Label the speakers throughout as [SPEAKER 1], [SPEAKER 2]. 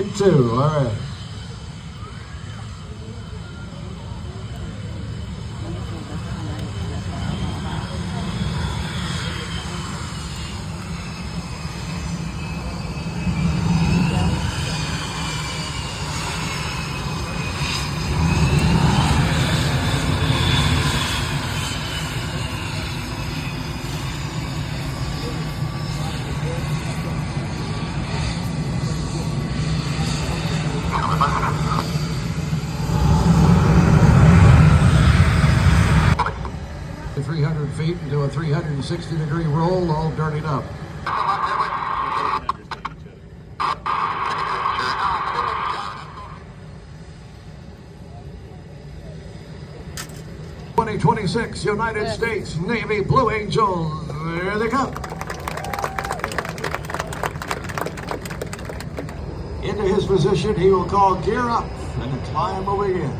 [SPEAKER 1] United 2. All right. To 300 feet and do a 360-degree roll, all dirtied up. 2026 United States Navy Blue Angels. There they come. Into his position, he will call gear up, and the climb will begin.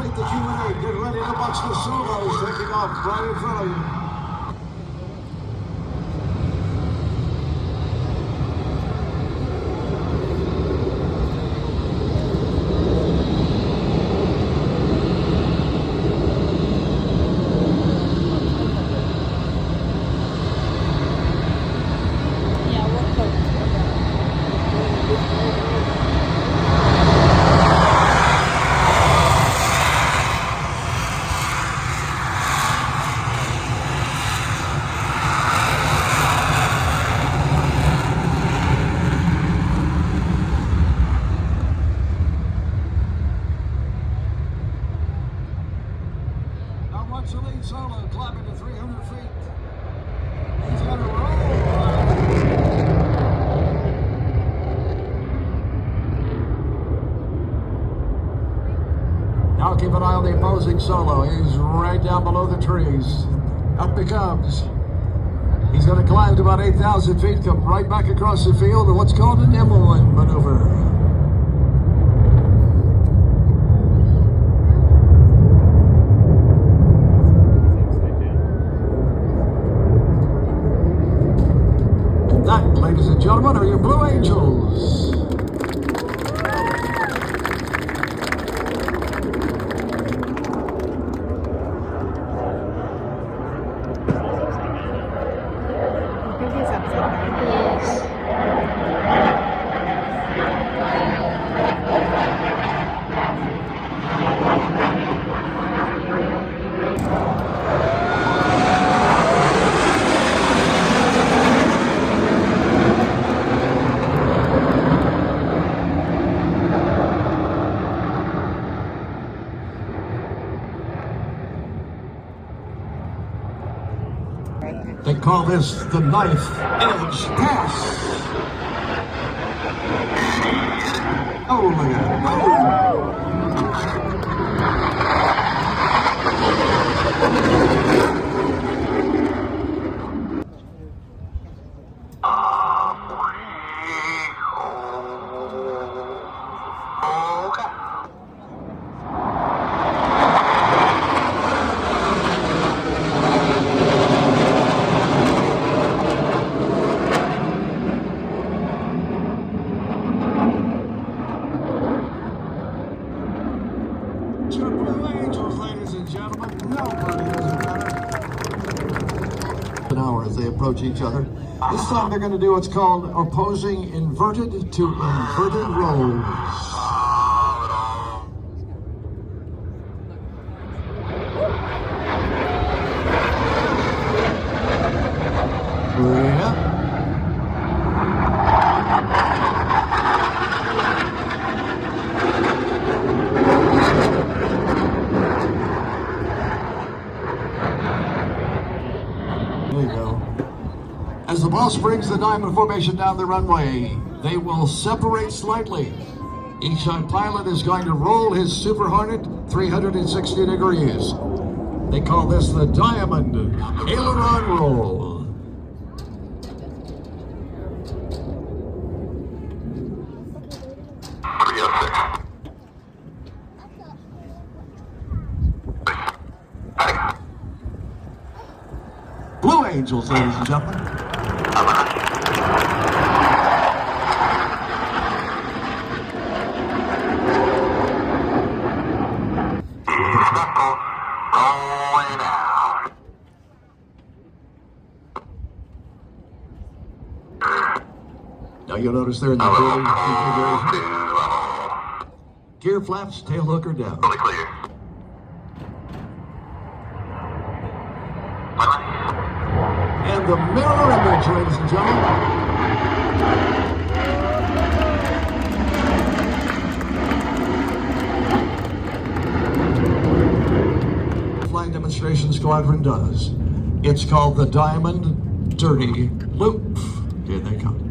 [SPEAKER 1] The Q&A, get ready to watch the solos taking off right in front of you. Watch the lead solo climbing to 300 feet. He's going to roll. Now keep an eye on the opposing solo. He's right down below the trees. Up he comes. He's going to climb to about 8,000 feet, come right back across the field in what's called an M1 maneuver. That, ladies and gentlemen, are your Blue Angels. They call this the knife edge pass. Oh, look at it. Your Blue Angels, ladies and gentlemen. Nobody does it better. An hour as they approach each other. This time they're going to do what's called opposing inverted to inverted rolls. Yeah. There you go. As the boss brings the diamond formation down the runway, they will separate slightly. Each pilot is going to roll his Super Hornet 360 degrees. They call this the diamond aileron roll. Blue Angels, ladies and gentlemen. Now you'll notice there in the configuration, gear flaps, tail hooker down.
[SPEAKER 2] Fully clear.
[SPEAKER 1] And the mirror image, ladies and gentlemen. Flying Demonstration Squadron does. It's called the Diamond Dirty Loop. Here they come.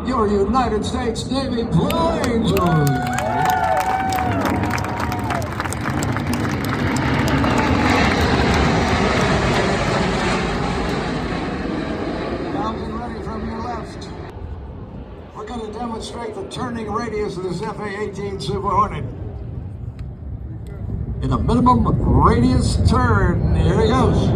[SPEAKER 1] Your United States Navy Blue Angels. Now get ready from your left. We're going to demonstrate the turning radius of this FA-18 Super Hornet. In a minimum radius turn, here he goes.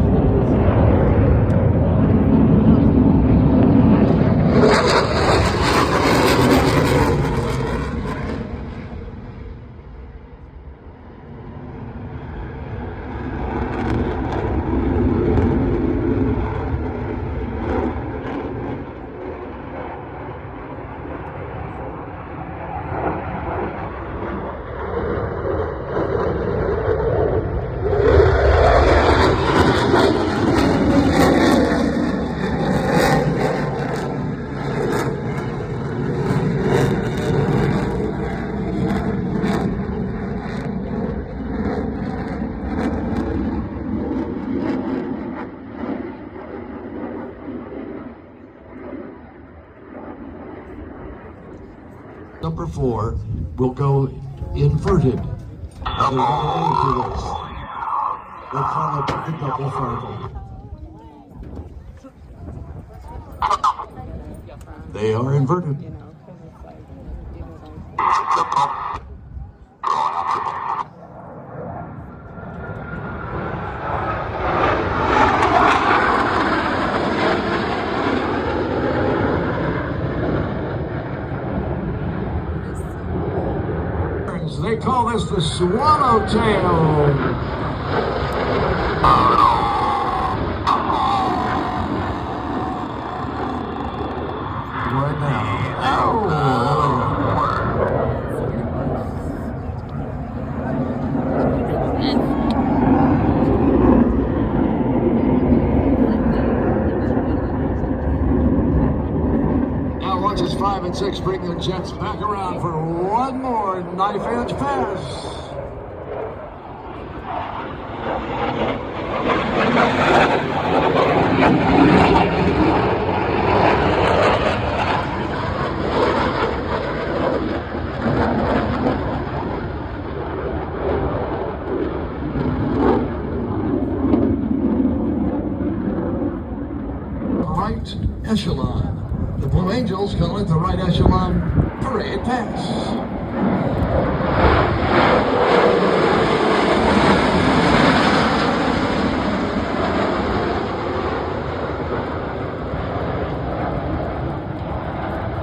[SPEAKER 1] Number 4 will go inverted. They're going to aim to this. They call it the double fartle. They are inverted. They call this the swallowtail. Right now. Now launches 5 and 6 bring their jets back around for one more knife edge pass. right echelon. The Blue Angels call it the right echelon parade pass.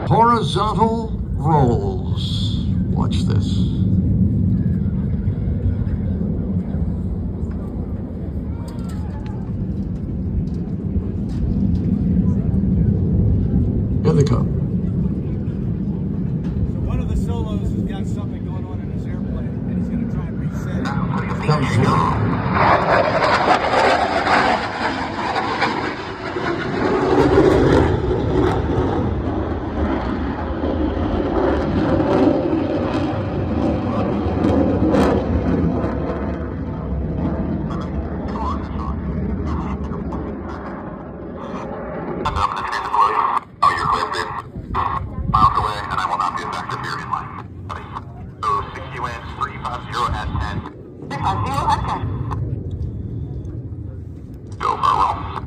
[SPEAKER 1] Horizontal rolls. Watch this. Here they come.
[SPEAKER 2] So one of the solos has got something going on in his airplane, and he's going to try and reset it.
[SPEAKER 1] Comes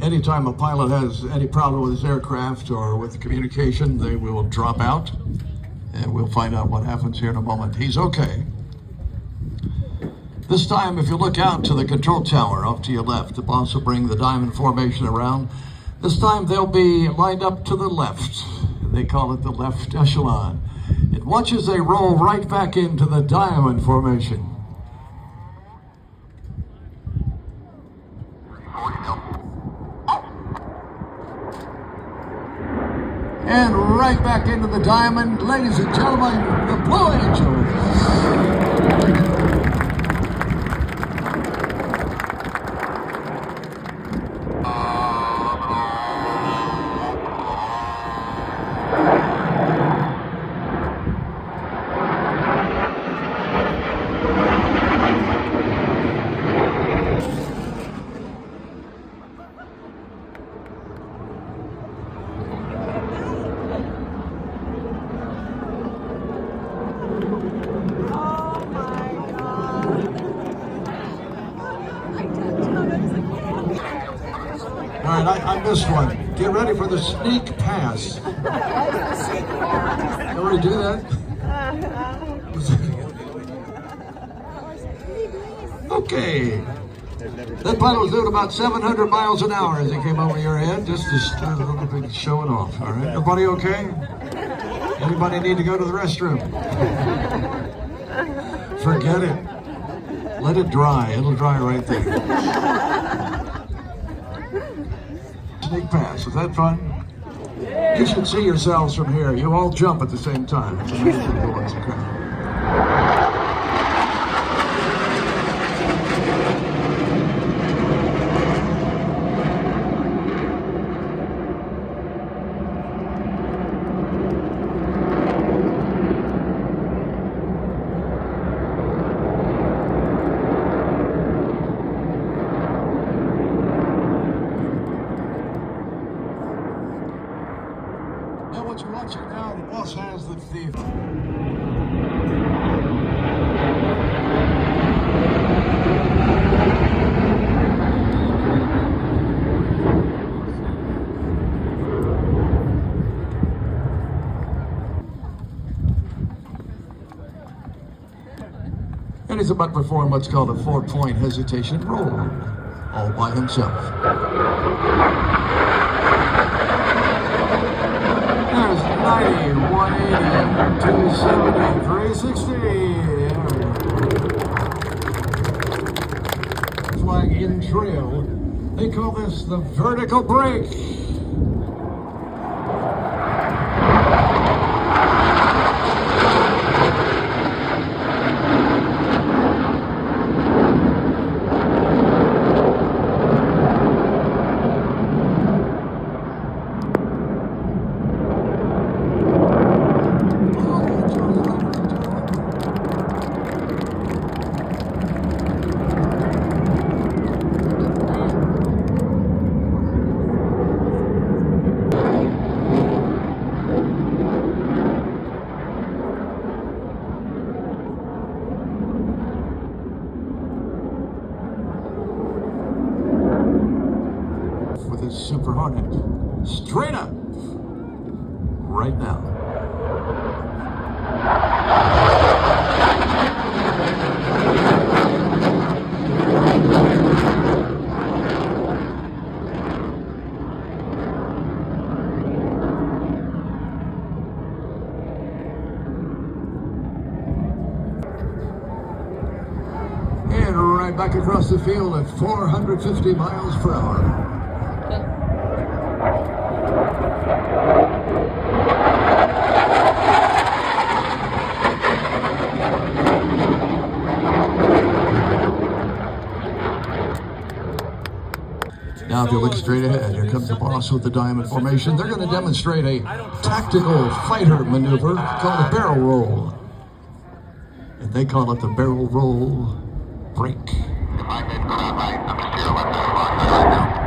[SPEAKER 1] Anytime a pilot has any problem with his aircraft or with communication, they will drop out, and we'll find out what happens here in a moment. He's okay. This time, if you look out to the control tower off to your left, the boss will bring the diamond formation around. This time they'll be lined up to the left. They call it the left echelon. And watch as they roll right back into the diamond formation. And right back into the diamond, ladies and gentlemen, the Blue Angels. All right, I missed one. Get ready for the sneak pass. You already do that? Okay. That pilot was doing about 700 miles an hour as he came over your head, just a little bit showing off. All right, everybody okay? Anybody need to go to the restroom? Forget it. Let it dry. It'll dry right there. Sneak pass. Is that fun? You should see yourselves from here. You all jump at the same time. It's amazing. Now what you're watching now, the boss has the thief. And he's about to perform what's called a 4-point hesitation roll, all by himself. There's 90, 180, 270, 360. Flag in trail. They call this the vertical break. with his Super Hornet. Straight up. Right now. And right back across the field at 450 miles per hour. Now, if you look straight ahead, here comes the boss with the diamond formation. They're going to demonstrate a tactical fighter maneuver called a barrel roll. And they call it the barrel roll break.
[SPEAKER 3] If I made that right, I'm just here left out right now.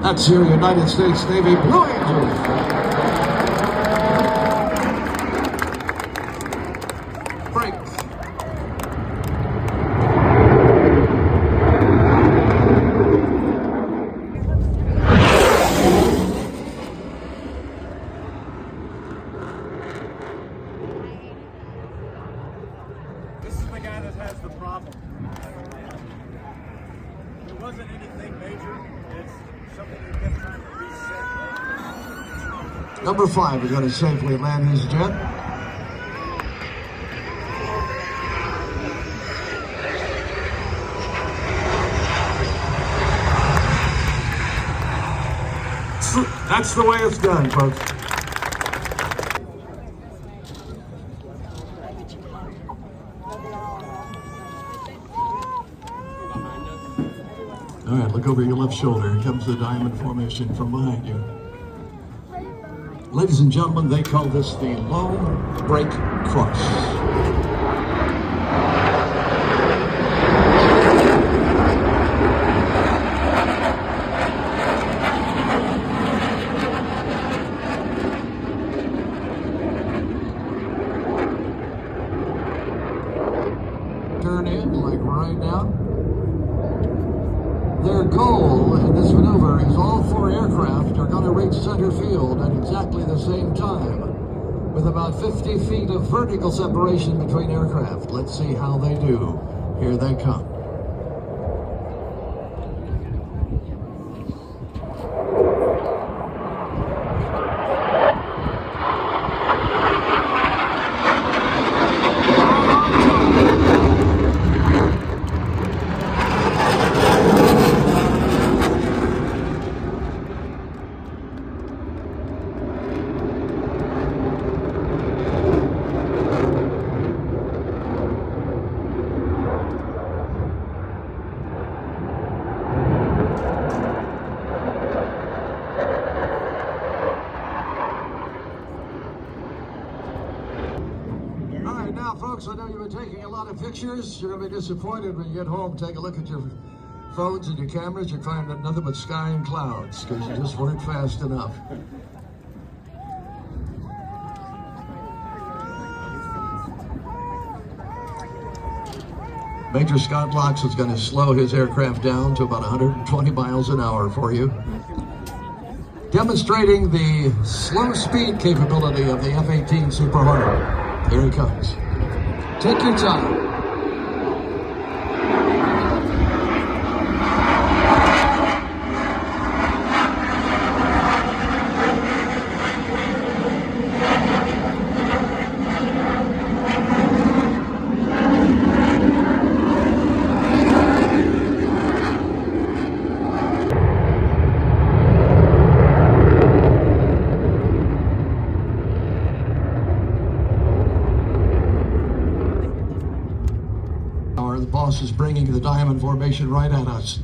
[SPEAKER 1] That's your United States Navy Blue Angels. Break.
[SPEAKER 2] This is the guy that has the problem. It wasn't anything major. It's something that kept trying to reset.
[SPEAKER 1] Number 5 is going to safely land his jet. That's the way it's done, folks. All right, look over your left shoulder. Here comes the diamond formation from behind you. Ladies and gentlemen, they call this the low break cross. Turn in, like right now. Their goal in this maneuver is all 4 aircraft are going to reach center field at exactly the same time, with about 50 feet of vertical separation between aircraft. Let's see how they do. Here they come. Now, folks, I know you've been taking a lot of pictures. You're going to be disappointed when you get home. Take a look at your phones and your cameras. You'll find nothing but sky and clouds because you just weren't fast enough. Major Scott Locks is going to slow his aircraft down to about 120 miles an hour for you, demonstrating the slow speed capability of the F-18 Super Hornet. Here he comes. Take your time. The boss is bringing the diamond formation right at us.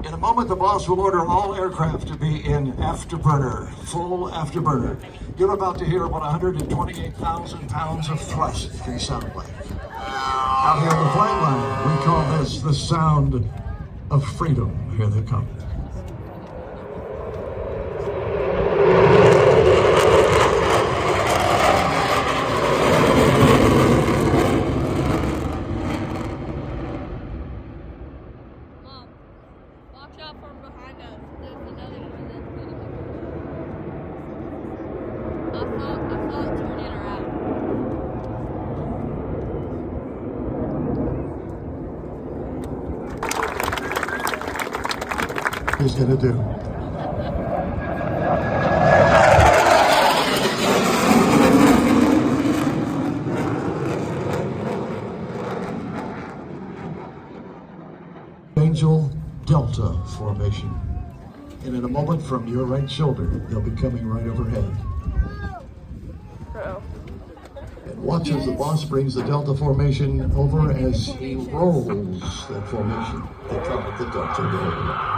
[SPEAKER 1] In a moment, the boss will order all aircraft to be in afterburner, full afterburner. You're about to hear what 128,000 pounds of thrust can sound like. Out here on the flight line, we call this the sound of freedom. Here they come.
[SPEAKER 4] Watch out from behind us. There's another one that's getting I saw it turning around.
[SPEAKER 1] He's gonna do. Angel Delta formation. And in a moment from your right shoulder, they'll be coming right overhead. And watch as the boss brings the Delta formation over as he rolls that formation. They call it the Delta roll.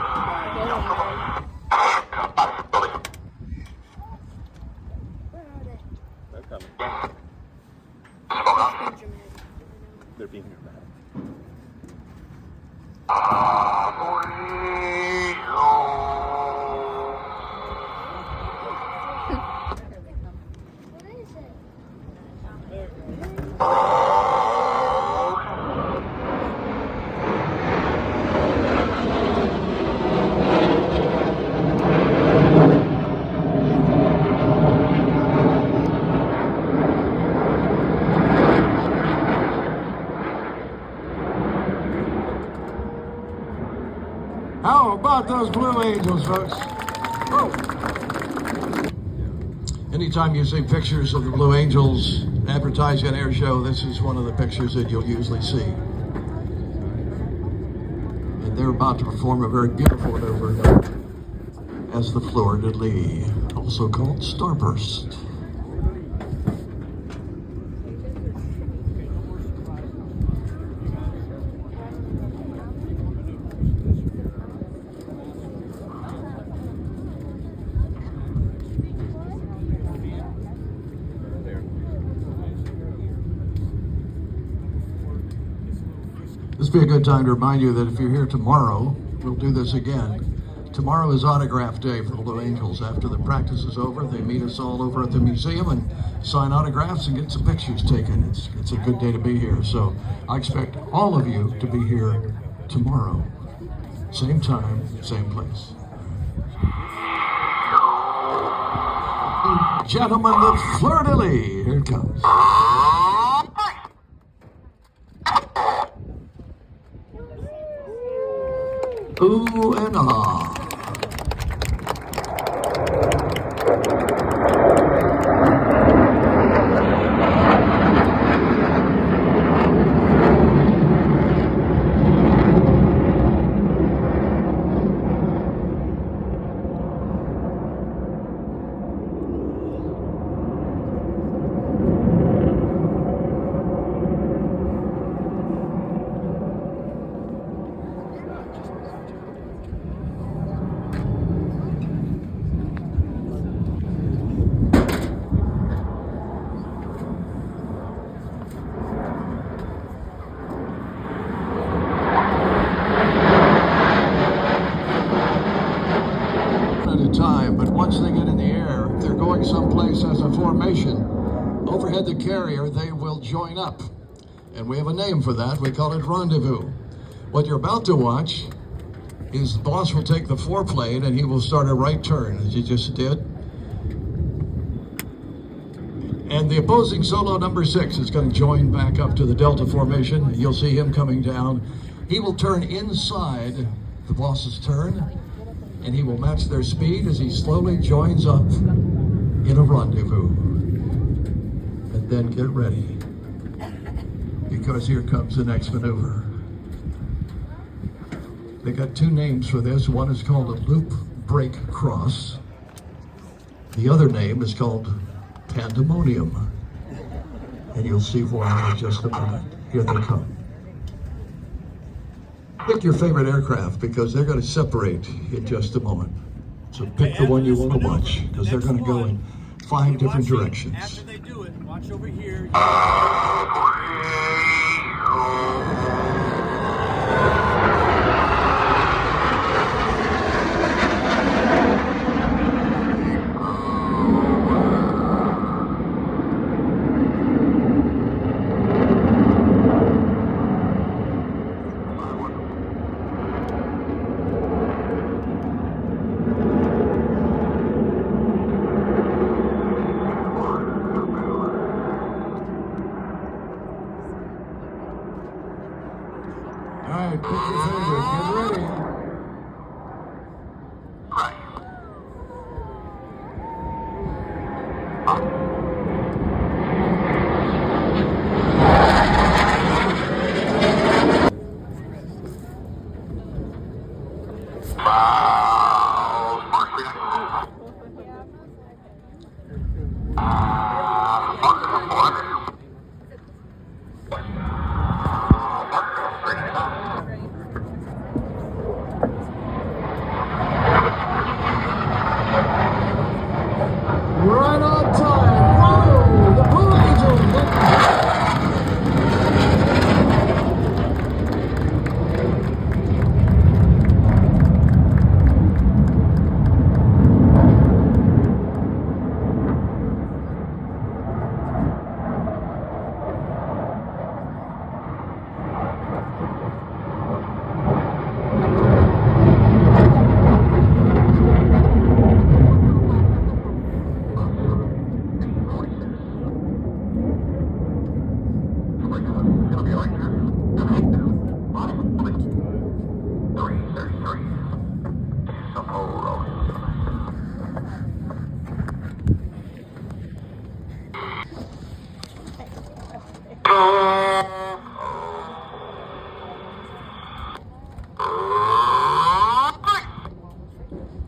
[SPEAKER 2] They're being here back.
[SPEAKER 1] How about those Blue Angels, folks? Woo. Anytime you see pictures of the Blue Angels advertising an air show, this is one of the pictures that you'll usually see. And they're about to perform a very beautiful maneuver as the Fleur-de-Lis, also called Starburst. This would be a good time to remind you that if you're here tomorrow, we'll do this again. Tomorrow is autograph day for the Blue Angels. After the practice is over, they meet us all over at the museum and sign autographs and get some pictures taken. It's a good day to be here. So I expect all of you to be here tomorrow. Same time, same place. Gentlemen, the Fleur-de-Lis. Here it comes. Ooh and ah. Time, but once they get in the air, if they're going someplace as a formation, overhead the carrier, they will join up. And we have a name for that. We call it rendezvous. What you're about to watch is the boss will take the foreplane and he will start a right turn, as he just did. And the opposing solo number 6 is going to join back up to the Delta formation. You'll see him coming down. He will turn inside the boss's turn, and he will match their speed as he slowly joins up in a rendezvous. And then get ready, because here comes the next maneuver. They got 2 names for this. One is called a loop break cross. The other name is called Pandemonium. And you'll see why in just a moment. Here they come. Pick your favorite aircraft because they're going to separate in just a moment. So pick the one you want to watch because they're going to go in 5 different directions.
[SPEAKER 2] After they do it, watch over here.
[SPEAKER 1] All right, pick your favorite. Get ready. Right on time. Whoa, the Blue Angels.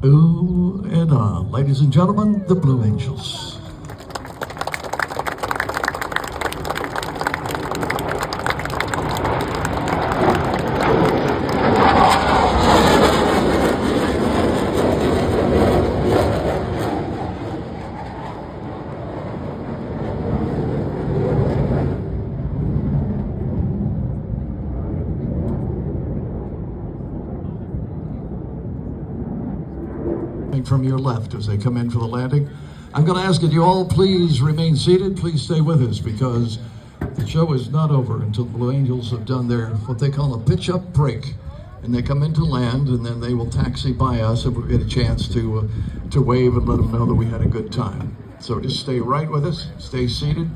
[SPEAKER 1] Ooh and ah, ladies and gentlemen, the Blue Angels. From your left as they come in for the landing. I'm going to ask that you all please remain seated. Please stay with us because the show is not over until the Blue Angels have done their what they call a pitch-up break, and they come into land, and then they will taxi by us if we get a chance to wave and let them know that we had a good time. So just stay right with us. Stay seated.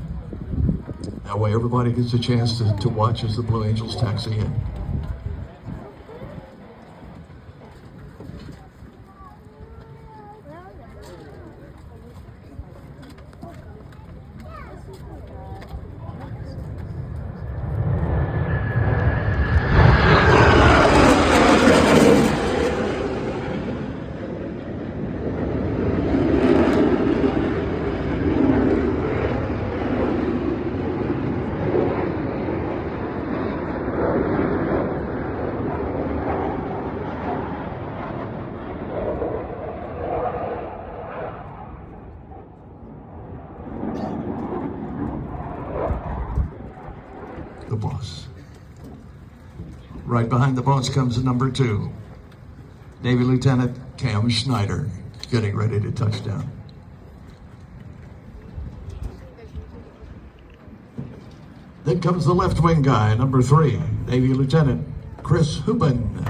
[SPEAKER 1] That way, everybody gets a chance to watch as the Blue Angels taxi in. The boss. Right behind the boss comes the number 2, Navy Lieutenant Cam Schneider, getting ready to touch down. Then comes the left wing guy, number 3, Navy Lieutenant Chris Hubin,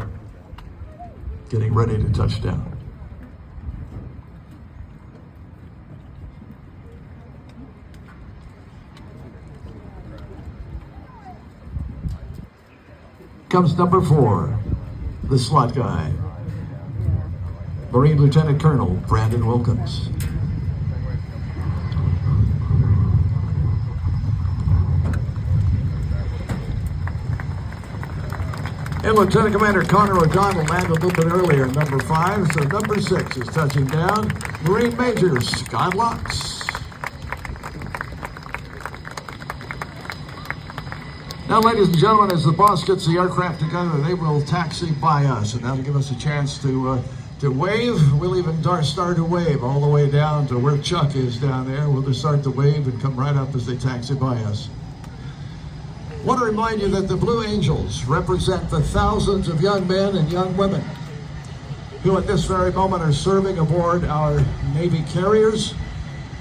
[SPEAKER 1] getting ready to touch down. Comes number 4, the slot guy, Marine Lieutenant Colonel Brandon Wilkins. And Lieutenant Commander Connor O'Donnell landed a little bit earlier, number 5, so number 6 is touching down, Marine Major Scott Locks. Now, ladies and gentlemen, as the boss gets the aircraft together, they will taxi by us, and that'll give us a chance to wave. We'll even start a wave all the way down to where Chuck is down there. We'll just start the wave and come right up as they taxi by us. I want to remind you that the Blue Angels represent the thousands of young men and young women who at this very moment are serving aboard our Navy carriers,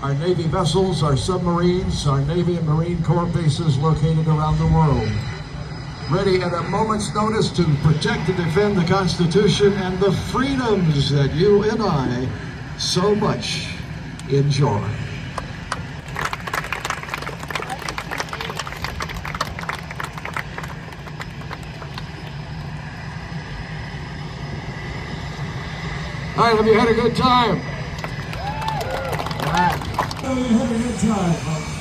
[SPEAKER 1] our Navy vessels, our submarines, our Navy and Marine Corps bases located around the world, ready at a moment's notice to protect and defend the Constitution and the freedoms that you and I so much enjoy. All right, have you had a good time? All right. Have you had a good time, folks?